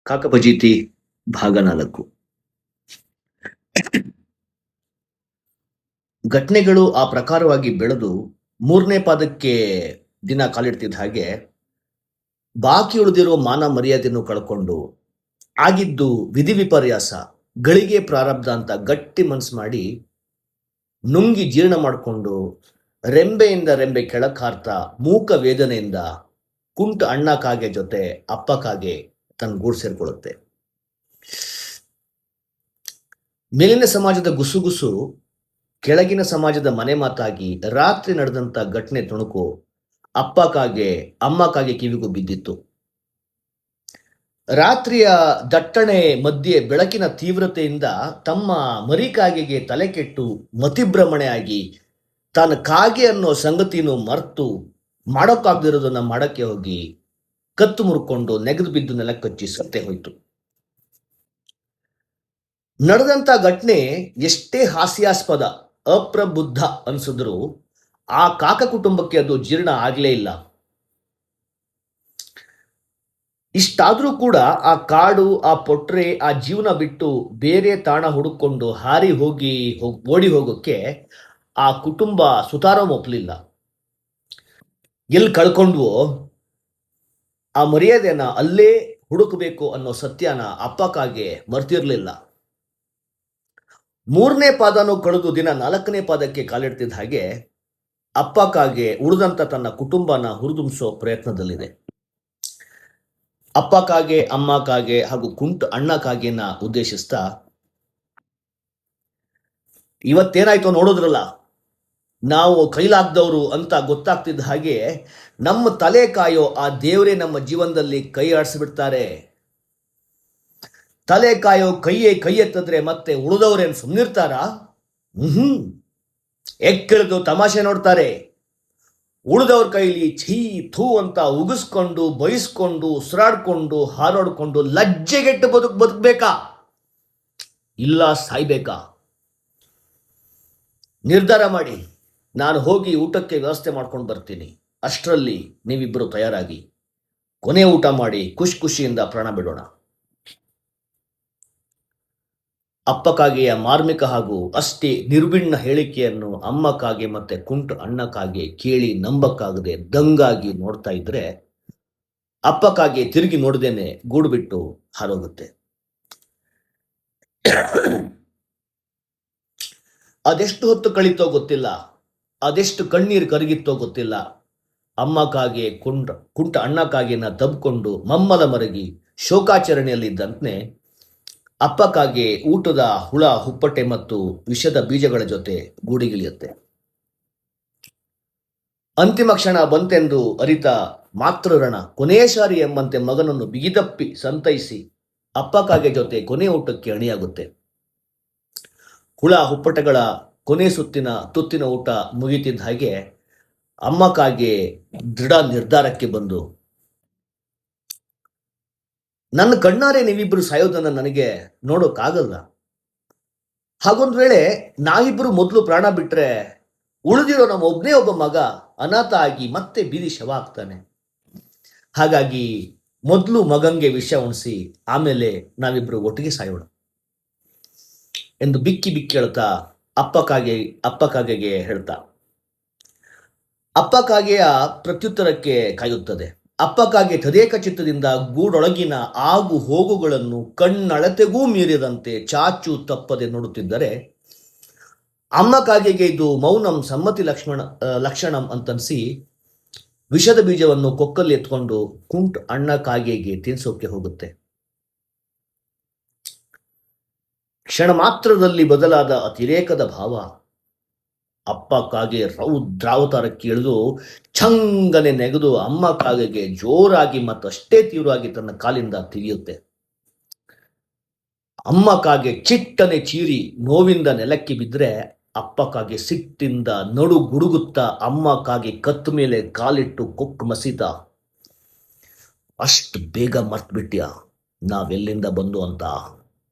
ಕಾಕಪಜೀತಿ ಭಾಗ 4. ಘಟನೆಗಳು ಆ ಪ್ರಕಾರವಾಗಿ ಬೆಳೆದು 3ನೇ ಪಾದಕ್ಕೆ ದಿನ ಕಾಲಿಡ್ತಿದ್ದ ಹಾಗೆ ಬಾಕಿ ಉಳಿದಿರುವ ಮಾನ ಮರ್ಯಾದೆಯನ್ನು ಕಳ್ಕೊಂಡು ಆಗಿದ್ದು ವಿಧಿ ವಿಪರ್ಯಾಸ ಗಳಿಗೆ ಪ್ರಾರಬ್ಧ ಅಂತ ಗಟ್ಟಿ ಮನ್ಸು ಮಾಡಿ ನುಂಗಿ ಜೀರ್ಣ ಮಾಡಿಕೊಂಡು ರೆಂಬೆಯಿಂದ ರೆಂಬೆ ಕೆಳಕಾರ್ತಾ ಮೂಕ ವೇದನೆಯಿಂದ ಕುಂಟ ಅಣ್ಣ ಕಾಗೆ ಜೊತೆ ಅಪ್ಪ ಕಾಗೆ ತನ್ನ ಗೂಡು ಸೇರ್ಕೊಳ್ಳುತ್ತೆ. ಮೇಲಿನ ಸಮಾಜದ ಗುಸುಗುಸು ಕೆಳಗಿನ ಸಮಾಜದ ಮನೆ ಮಾತಾಗಿ ರಾತ್ರಿ ನಡೆದಂತ ಘಟನೆ ತುಣುಕು ಅಪ್ಪ ಕಾಗೆ ಅಮ್ಮ ಕಾಗೆ ಕಿವಿಗೂ ಬಿದ್ದಿತ್ತು. ರಾತ್ರಿಯ ದಟ್ಟಣೆ ಮಧ್ಯೆ ಬೆಳಕಿನ ತೀವ್ರತೆಯಿಂದ ತಮ್ಮ ಮರಿ ಕಾಗೆಗೆ ತಲೆ ಕೆಟ್ಟು ಮತಿಭ್ರಮಣೆ ಆಗಿ ತಾನು ಕಾಗೆ ಅನ್ನೋ ಸಂಗತಿನೂ ಮರ್ತು ಮಾಡೋಕ್ಕಾಗದಿರೋದನ್ನ ಮಾಡಕ್ಕೆ ಹೋಗಿ ಕತ್ತು ಮುರ್ಕೊಂಡು ನೆಗೆದು ಬಿದ್ದು ನೆಲಕ್ಕಚ್ಚಿ ಸತ್ತೇ ಹೋಯ್ತು. ನಡೆದಂತ ಘಟನೆ ಎಷ್ಟೇ ಹಾಸ್ಯಾಸ್ಪದ ಅಪ್ರಬುದ್ಧ ಅನ್ಸಿದ್ರು ಆ ಕಾಕ ಕುಟುಂಬಕ್ಕೆ ಅದು ಜೀರ್ಣ ಆಗ್ಲೇ ಇಲ್ಲ. ಇಷ್ಟಾದ್ರೂ ಕೂಡ ಆ ಕಾಡು, ಆ ಪೊಟ್ರೆ, ಆ ಜೀವನ ಬಿಟ್ಟು ಬೇರೆ ತಾಣ ಹುಡುಕೊಂಡು ಹಾರಿ ಓಡಿ ಹೋಗೋಕ್ಕೆ ಆ ಕುಟುಂಬ ಸುತಾರಂ ಒಪ್ಪಲಿಲ್ಲ. ಎಲ್ಲಿ ಕಳ್ಕೊಂಡ್ವೋ ಆ ಮರ್ಯಾದೆನ ಅಲ್ಲೇ ಹುಡುಕಬೇಕು ಅನ್ನೋ ಸತ್ಯನ ಅಪ್ಪಕ್ಕಾಗೆ ಮರ್ತಿರ್ಲಿಲ್ಲ. 3ನೇ ಪಾದನೂ ಕಳೆದು ದಿನ 4ನೇ ಪಾದಕ್ಕೆ ಕಾಲಿಡ್ತಿದ್ದ ಹಾಗೆ ಅಪ್ಪಕ್ಕಾಗೆ ಉಳಿದಂತ ತನ್ನ ಕುಟುಂಬನ ಹುರಿದುಂಬಿಸೋ ಪ್ರಯತ್ನದಲ್ಲಿದೆ. ಅಪ್ಪ ಕಾಗೆ, ಅಮ್ಮ ಕಾಗೆ ಹಾಗೂ ಕುಂಟ ಅಣ್ಣ ಕಾಗೆನ ಉದ್ದೇಶಿಸ್ತಾ, ಇವತ್ತೇನಾಯ್ತೋ ನೋಡಿದ್ರಲ್ಲ, ನಾವು ಕೈಲಾಗ್ದವ್ರು ಅಂತ ಗೊತ್ತಾಗ್ತಿದ್ದ ಹಾಗೆ ನಮ್ಮ ತಲೆ ಕಾಯೋ ಆ ದೇವರೇ ನಮ್ಮ ಜೀವನದಲ್ಲಿ ಕೈ ಆಡಿಸ್ಬಿಡ್ತಾರೆ. ತಲೆ ಕಾಯೋ ಕೈ ಎತ್ತಿದ್ರೆ ಮತ್ತೆ ಉಳಿದವ್ರೇನು ಸುಮ್ಮನಿರ್ತಾರ? ಎಕ್ಕಿಳಿದು ತಮಾಷೆ ನೋಡ್ತಾರೆ. ಉಳಿದವ್ರ ಕೈಲಿ ಛೀ ಥೂ ಅಂತ ಉಗಿಸ್ಕೊಂಡು ಬಯಸ್ಕೊಂಡು ಉಸಿರಾಡ್ಕೊಂಡು ಹಾರಾಡ್ಕೊಂಡು ಲಜ್ಜೆಗೆಟ್ಟು ಬದುಕಬೇಕಾ ಇಲ್ಲ ಸಾಯ್ಬೇಕಾ? ನಿರ್ಧಾರ ಮಾಡಿ, ನಾನು ಹೋಗಿ ಊಟಕ್ಕೆ ವ್ಯವಸ್ಥೆ ಮಾಡ್ಕೊಂಡು ಬರ್ತೀನಿ. ಅಷ್ಟರಲ್ಲಿ ನೀವಿಬ್ಬರು ತಯಾರಾಗಿ ಕೊನೆ ಊಟ ಮಾಡಿ ಖುಷಿಯಿಂದ ಪ್ರಾಣ ಬಿಡೋಣ. ಅಪ್ಪ ಕಾಗೆಯ ಮಾರ್ಮಿಕ ಹಾಗೂ ಅಷ್ಟೇ ನಿರ್ವಿಣ್ಣ ಹೇಳಿಕೆಯನ್ನು ಅಮ್ಮ ಕಾಗೆ ಮತ್ತೆ ಕುಂಟು ಅಣ್ಣ ಕಾಗೆ ಕೇಳಿ ನಂಬಕ್ಕಾಗದೆ ದಂಗಾಗಿ ನೋಡ್ತಾ ಇದ್ರೆ ಅಪ್ಪ ಕಾಗೆ ತಿರುಗಿ ನೋಡ್ದೇನೆ ಗೂಡು ಬಿಟ್ಟು ಹಾರೋಗುತ್ತೆ. ಅದೆಷ್ಟು ಹೊತ್ತು ಕಳೀತೋ ಗೊತ್ತಿಲ್ಲ, ಅದೆಷ್ಟು ಕಣ್ಣೀರು ಕರಗಿತ್ತೋ ಗೊತ್ತಿಲ್ಲ. ಅಮ್ಮ ಕಾಗೆ ಕುಂಟ ಅಣ್ಣ ಕಾಗೆನ ತಬ್ಕೊಂಡು ಮಮ್ಮಲ ಮರಗಿ ಶೋಕಾಚರಣೆಯಲ್ಲಿದ್ದಂತೆ ಅಪ್ಪ ಕಾಗೆ ಊಟದ ಹುಳ ಹುಪ್ಪಟೆ ಮತ್ತು ವಿಷದ ಬೀಜಗಳ ಜೊತೆ ಗೂಡಿಗಿಳಿಯುತ್ತೆ. ಅಂತಿಮ ಕ್ಷಣ ಬಂತೆಂದು ಅರಿತ ಮಾತೃರಣ ಕೊನೆಯ ಸಾರಿ ಎಂಬಂತೆ ಮಗನನ್ನು ಬಿಗಿದಪ್ಪಿ ಸಂತೈಸಿ ಅಪ್ಪ ಕಾಗೆ ಜೊತೆ ಕೊನೆ ಊಟಕ್ಕೆ ಅಣಿಯಾಗುತ್ತೆ. ಹುಳ ಹುಪ್ಪಟೆಗಳ ಕೊನೆ ಸುತ್ತಿನ ತುತ್ತಿನ ಊಟ ಮುಗಿತಿದ್ದ ಹಾಗೆ ಅಮ್ಮ ಕಾಗೆ ದೃಢ ನಿರ್ಧಾರಕ್ಕೆ ಬಂದು, ನನ್ನ ಕಣ್ಣಾರೆ ನೀವಿಬ್ರು ಸಾಯೋದನ್ನ ನನಗೆ ನೋಡೋಕ್ಕಾಗಲ್ಲ. ಹಾಗೊಂದ್ ವೇಳೆ ನಾವಿಬ್ರು ಮೊದಲು ಪ್ರಾಣ ಬಿಟ್ರೆ ಉಳಿದಿರೋ ನಮ್ಮ ಒಬ್ಬನೇ ಒಬ್ಬ ಮಗ ಅನಾಥ ಆಗಿ ಮತ್ತೆ ಬೀದಿ ಶವ ಆಗ್ತಾನೆ. ಹಾಗಾಗಿ ಮೊದಲು ಮಗಂಗೆ ವಿಷ ಉಣಿಸಿ ಆಮೇಲೆ ನಾವಿಬ್ರು ಒಟ್ಟಿಗೆ ಸಾಯೋಣ ಎಂದು ಬಿಕ್ಕಿ ಹೇಳ್ತಾ ಅಪ್ಪ ಕಾಗೆಗೆ ಹೇಳ್ತಾ ಅಪ್ಪ ಕಾಗೆಯ ಪ್ರತ್ಯುತ್ತರಕ್ಕೆ ಕಾಯುತ್ತದೆ. ಅಪ್ಪ ಕಾಗೆ ತದೇಕ ಚಿತ್ತದಿಂದ ಗೂಡೊಳಗಿನ ಆಗು ಹೋಗುಗಳನ್ನು ಕಣ್ಣಳತೆಗೂ ಮೀರಿದಂತೆ ಚಾಚು ತಪ್ಪದೆ ನೋಡುತ್ತಿದ್ದರೆ ಅಮ್ಮ ಕಾಗೆಗೆ ಇದು ಮೌನಂ ಸಮ್ಮತಿ ಲಕ್ಷಣಂ ಅಂತನ್ಸಿ ವಿಷದ ಬೀಜವನ್ನು ಕೊಕ್ಕಲ್ಲಿ ಎತ್ಕೊಂಡು ಕುಂಟ್ ಅಣ್ಣ ಕಾಗೆಗೆ ತಿನ್ಸೋಕೆ ಹೋಗುತ್ತೆ. ಕ್ಷಣ ಮಾತ್ರದಲ್ಲಿ ಬದಲಾದ ಅತಿರೇಕದ ಭಾವ. ಅಪ್ಪ ಕಾಗೆ ರೌದ್ರಾವತಾರಕ್ಕೆ ಇಳಿದು ಛಂಗನೆ ನೆಗೆದು ಅಮ್ಮ ಕಾಗೆಗೆ ಜೋರಾಗಿ ಮತ್ತಷ್ಟೇ ತೀವ್ರವಾಗಿ ತನ್ನ ಕಾಲಿಂದ ತಿವಿಯುತ್ತೆ. ಅಮ್ಮ ಕಾಗೆ ಚಿಟ್ಟನೆ ಚೀರಿ ನೋವಿಂದ ನೆಲಕ್ಕೆ ಬಿದ್ದರೆ ಅಪ್ಪ ಕಾಗೆ ಸಿಟ್ಟಿಂದ ನಡು ಗುಡುಗುತ್ತಾ ಅಮ್ಮ ಕಾಗೆ ಕತ್ತು ಮೇಲೆ ಕಾಲಿಟ್ಟು ಕೊಕ್ಕು ಮಸೀತ, ಅಷ್ಟು ಬೇಗ ಮರ್ತ್ಬಿಟ್ಯಾ ನಾವೆಲ್ಲಿಂದ ಬಂದು ಅಂತ?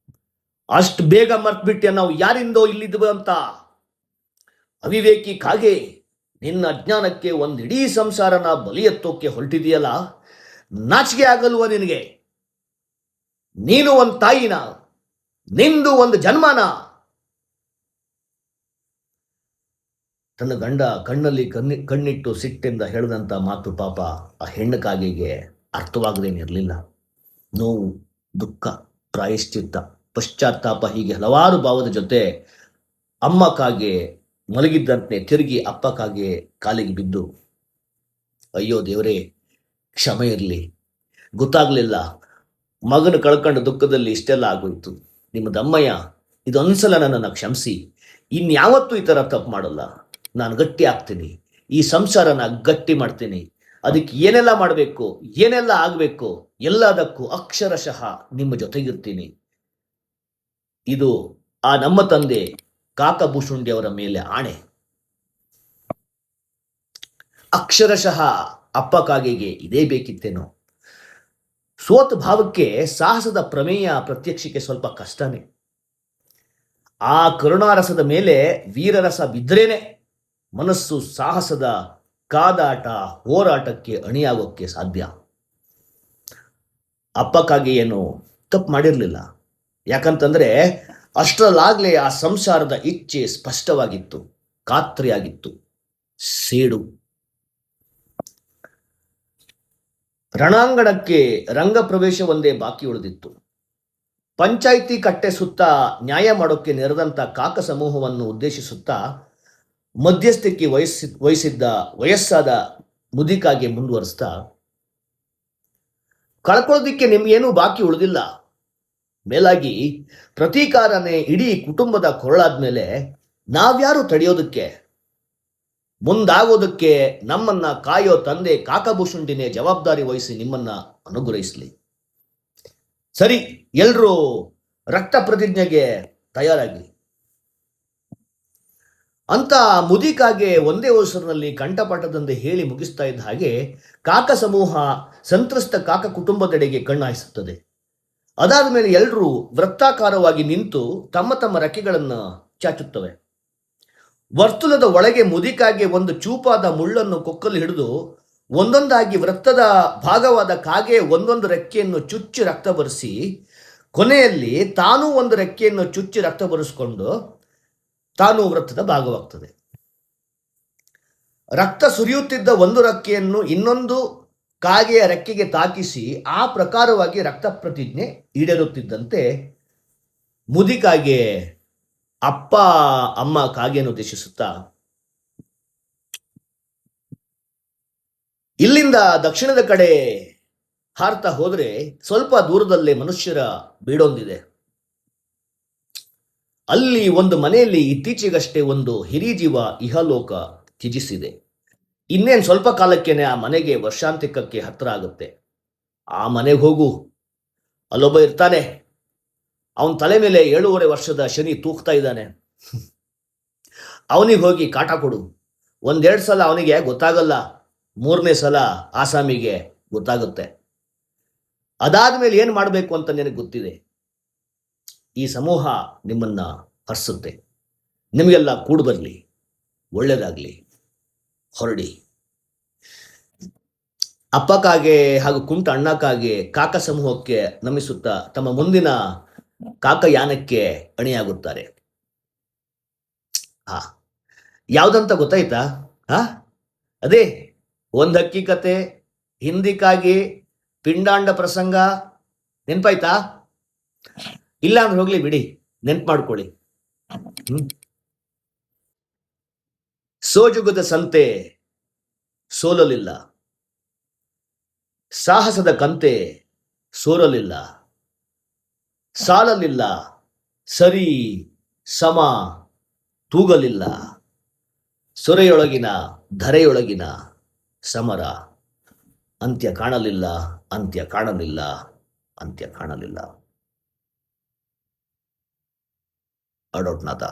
ಅಷ್ಟು ಬೇಗ ಮರ್ತ್ಬಿಟ್ಯಾ ನಾವು ಯಾರಿಂದೋ ಇಲ್ಲಿದ್ವು ಅಂತ? ಅವಿವೇಕಿ ಕಾಗೆ, ನಿನ್ನ ಅಜ್ಞಾನಕ್ಕೆ ಒಂದಿಡೀ ಸಂಸಾರನ ಬಲಿ ಎತ್ತೋಕೆ ಹೊರಟಿದೆಯಲ್ಲ, ನಾಚಿಕೆ ಆಗಲ್ವ ನಿನಗೆ? ನೀನು ಒಂದು ತಾಯಿನ, ನಿಂದು ಒಂದು ಜನ್ಮನ. ತನ್ನ ಗಂಡ ಕಣ್ಣಲ್ಲಿ ಕಣ್ಣಿಟ್ಟು ಸಿಟ್ಟಿಂದ ಹೇಳಿದಂಥ ಮಾತು ಪಾಪ ಆ ಹೆಣ್ಣು ಕಾಗೆಗೆ ಅರ್ಥವಾಗದೇನಿರಲಿಲ್ಲ. ನೋವು, ದುಃಖ, ಪ್ರಾಯಶ್ಚಿತ್ತ, ಪಶ್ಚಾತ್ತಾಪ ಹೀಗೆ ಹಲವಾರು ಭಾವದ ಜೊತೆ ಅಮ್ಮ ಕಾಗೆ ಮಲಗಿದ್ದಂತೆ ತಿರುಗಿ ಅಪ್ಪ ಕಾಗೆ ಕಾಲಿಗೆ ಬಿದ್ದು, ಅಯ್ಯೋ ದೇವರೇ, ಕ್ಷಮೆ ಇರಲಿ, ಗೊತ್ತಾಗ್ಲಿಲ್ಲ, ಮಗನ ಕಳ್ಕೊಂಡ ದುಃಖದಲ್ಲಿ ಇಷ್ಟೆಲ್ಲ ಆಗೋಯ್ತು. ನಿಮ್ಮ ದಮ್ಮಯ್ಯ ಇದೊಂದ್ಸಲ ನನ್ನನ್ನು ಕ್ಷಮಿಸಿ, ಇನ್ಯಾವತ್ತೂ ಈ ಥರ ತಪ್ಪು ಮಾಡಲ್ಲ. ನಾನು ಗಟ್ಟಿ ಆಗ್ತೀನಿ, ಈ ಸಂಸಾರನ ಗಟ್ಟಿ ಮಾಡ್ತೀನಿ, ಅದಕ್ಕೆ ಏನೆಲ್ಲ ಮಾಡಬೇಕು, ಏನೆಲ್ಲ ಆಗಬೇಕು ಎಲ್ಲದಕ್ಕೂ ಅಕ್ಷರಶಃ ನಿಮ್ಮ ಜೊತೆಗಿರ್ತೀನಿ. ಇದು ಆ ನಮ್ಮ ತಂದೆ ಕಾಕಭೂಷುಂಡಿ ಅವರ ಮೇಲೆ ಆಣೆ. ಅಕ್ಷರಶಃ ಅಪ್ಪ ಕಾಗೆಗೆ ಇದೇ ಬೇಕಿತ್ತೇನೋ. ಸೋತ ಭಾವಕ್ಕೆ ಸಾಹಸದ ಪ್ರಮೇಯ ಪ್ರತ್ಯಕ್ಷಕ್ಕೆ ಸ್ವಲ್ಪ ಕಷ್ಟನೇ. ಆ ಕರುಣಾರಸದ ಮೇಲೆ ವೀರರಸ ಬಿದ್ದರೇನೆ ಮನಸ್ಸು ಸಾಹಸದ ಕಾದಾಟ, ಹೋರಾಟಕ್ಕೆ ಅಣಿಯಾಗೋಕ್ಕೆ ಸಾಧ್ಯ. ಅಪ್ಪ ಕಾಗೆ ಏನು ತಪ್ಪು ಮಾಡಿರಲಿಲ್ಲ. ಯಾಕಂತಂದ್ರೆ ಅಷ್ಟರಲ್ಲಾಗಲೇ ಆ ಸಂಸಾರದ ಇಚ್ಛೆ ಸ್ಪಷ್ಟವಾಗಿತ್ತು, ಖಾತ್ರಿಯಾಗಿತ್ತು. ಸೇಡು. ರಣಾಂಗಣಕ್ಕೆ ರಂಗ ಪ್ರವೇಶ ಒಂದೇ ಬಾಕಿ ಉಳಿದಿತ್ತು. ಪಂಚಾಯಿತಿ ಕಟ್ಟೆ ಸುತ್ತ ನ್ಯಾಯ ಮಾಡೋಕ್ಕೆ ನೆರೆದಂಥ ಕಾಕ ಸಮೂಹವನ್ನು ಉದ್ದೇಶಿಸುತ್ತಾ ಮಧ್ಯಸ್ಥಿಕೆ ವಹಿಸಿದ್ದ ವಯಸ್ಸಾದ ಮುದಿಕಾಗೆ ಮುಂದುವರಿಸ್ತಾ, ಕಳ್ಕೊಳ್ಳೋದಿಕ್ಕೆ ನಿಮ್ಗೇನೂ ಬಾಕಿ ಉಳಿದಿಲ್ಲ. ಮೇಲಾಗಿ ಪ್ರತೀಕಾರನೇ ಇಡೀ ಕುಟುಂಬದ ಕೊರಳಾದ್ಮೇಲೆ ನಾವ್ಯಾರು ತಡೆಯೋದಕ್ಕೆ? ಮುಂದಾಗೋದಕ್ಕೆ ನಮ್ಮನ್ನ ಕಾಯೋ ತಂದೆ ಕಾಕಭೂಷುಂಡಿನೇ ಜವಾಬ್ದಾರಿ ವಹಿಸಿ ನಿಮ್ಮನ್ನ ಅನುಗ್ರಹಿಸಲಿ. ಸರಿ, ಎಲ್ರೂ ರಕ್ತ ಪ್ರತಿಜ್ಞೆಗೆ ತಯಾರಾಗಿ ಅಂತ ಮುದಿಕಾಗೆ ಒಂದೇ ಅವಸರದಲ್ಲಿ ಕಂಠಪಾಠದಂತೆ ಹೇಳಿ ಮುಗಿಸ್ತಾ ಇದ್ದ ಹಾಗೆ ಕಾಕ ಸಮೂಹ ಸಂತ್ರಸ್ತ ಕಾಕ ಕುಟುಂಬದೆಡೆಗೆ ಕಣ್ಣಾಯಿಸುತ್ತದೆ. ಅದಾದ ಮೇಲೆ ಎಲ್ಲರೂ ವೃತ್ತಾಕಾರವಾಗಿ ನಿಂತು ತಮ್ಮ ತಮ್ಮ ರೆಕ್ಕೆಗಳನ್ನು ಚಾಚುತ್ತವೆ. ವರ್ತುಲದ ಒಳಗೆ ಮುದಿಕಾಗೆ ಒಂದು ಚೂಪಾದ ಮುಳ್ಳನ್ನು ಕೊಕ್ಕಲು ಹಿಡಿದು ಒಂದೊಂದಾಗಿ ವೃತ್ತದ ಭಾಗವಾದ ಕಾಗೆ ಒಂದೊಂದು ರೆಕ್ಕೆಯನ್ನು ಚುಚ್ಚಿ ರಕ್ತ ಬರೆಸಿ, ಕೊನೆಯಲ್ಲಿ ತಾನೂ ಒಂದು ರೆಕ್ಕೆಯನ್ನು ಚುಚ್ಚಿ ರಕ್ತ ಬರೆಸ್ಕೊಂಡು ತಾನೂ ವೃತ್ತದ ಭಾಗವಾಗ್ತದೆ. ರಕ್ತ ಸುರಿಯುತ್ತಿದ್ದ ಒಂದು ರೆಕ್ಕೆಯನ್ನು ಇನ್ನೊಂದು ಕಾಗೆಯ ರೆಕ್ಕೆಗೆ ತಾಕಿಸಿ ಆ ಪ್ರಕಾರವಾಗಿ ರಕ್ತ ಪ್ರತಿಜ್ಞೆ ಈಡೇರುತ್ತಿದ್ದಂತೆ ಮುದಿಕಾಗೆ ಅಪ್ಪ ಅಮ್ಮ ಕಾಗೆಯನ್ನು ಉದ್ದೇಶಿಸುತ್ತಾ, ಇಲ್ಲಿಂದ ದಕ್ಷಿಣದ ಕಡೆ ಹಾರ್ತಾ ಹೋದ್ರೆ ಸ್ವಲ್ಪ ದೂರದಲ್ಲೇ ಮನುಷ್ಯರ ಬೀಡೊಂದಿದೆ. ಅಲ್ಲಿ ಒಂದು ಮನೆಯಲ್ಲಿ ಇತ್ತೀಚೆಗಷ್ಟೇ ಒಂದು ಹಿರಿಜೀವ ಇಹಲೋಕ ತ್ಯಜಿಸಿದೆ. ಇನ್ನೇನು ಸ್ವಲ್ಪ ಕಾಲಕ್ಕೇನೆ ಆ ಮನೆಗೆ ವರ್ಷಾಂತಿಕಕ್ಕೆ ಹತ್ರ ಆಗುತ್ತೆ. ಆ ಮನೆಗೆ ಹೋಗು, ಅಲ್ಲೊಬ್ಬ ಇರ್ತಾನೆ, ಅವನ ತಲೆ ಮೇಲೆ 7.5 ವರ್ಷದ ಶನಿ ತೂಗ್ತಾ ಇದ್ದಾನೆ. ಅವನಿಗೆ ಹೋಗಿ ಕಾಟ ಕೊಡು. 1-2 ಸಲ ಅವನಿಗೆ ಗೊತ್ತಾಗಲ್ಲ, 3ನೇ ಸಲ ಆಸಾಮಿಗೆ ಗೊತ್ತಾಗುತ್ತೆ. ಅದಾದ್ಮೇಲೆ ಏನು ಮಾಡಬೇಕು ಅಂತ ನಿನಗೆ ಗೊತ್ತಿದೆ. ಈ ಸಮೂಹ ನಿಮ್ಮನ್ನ ಹರಿಸುತ್ತೆ. ನಿಮಗೆಲ್ಲ ಕೂಡು ಬರಲಿ, ಒಳ್ಳೇದಾಗ್ಲಿ, ಹೊರಡಿ. ಅಪ್ಪ ಕಾಗೆ ಹಾಗೂ ಕುಂಟ ಅಣ್ಣ ಕಾಗೆ ಕಾಕ ಸಮೂಹಕ್ಕೆ ನಮಿಸುತ್ತಾ ತಮ್ಮ ಮುಂದಿನ ಕಾಕಯಾನಕ್ಕೆ ಅಣಿಯಾಗುತ್ತಾರೆ. ಯಾವ್ದಂತ ಗೊತ್ತಾಯ್ತಾ? ಅದೇ ಒಂದು ಹಕ್ಕಿ ಕತೆ, ಹಿಂದಿ ಕಾಗೆ, ಪಿಂಡಾಂಡ ಪ್ರಸಂಗ. ನೆನ್ಪಾಯ್ತಾ? ಇಲ್ಲ ಅಂದ್ರೆ ಹೋಗ್ಲಿ ಬಿಡಿ, ನೆನ್ಪು ಮಾಡ್ಕೊಳ್ಳಿ. ಸೋಜುಗದ ಸಂತೆ ಸೋಲಲಿಲ್ಲ, ಸಾಹಸದ ಕಂತೆ ಸೋರಲಿಲ್ಲ, ಸಾಲಲಿಲ್ಲ, ಸರಿ ಸಮ ತೂಗಲಿಲ್ಲ, ಸೊರೆಯೊಳಗಿನ ಧರೆಯೊಳಗಿನ ಸಮರ ಅಂತ್ಯ ಕಾಣಲಿಲ್ಲ, ಅಂತ್ಯ ಕಾಣಲಿಲ್ಲ, ಅಂತ್ಯ ಕಾಣಲಿಲ್ಲ. ಅಡೋಟ್ನಾಥ.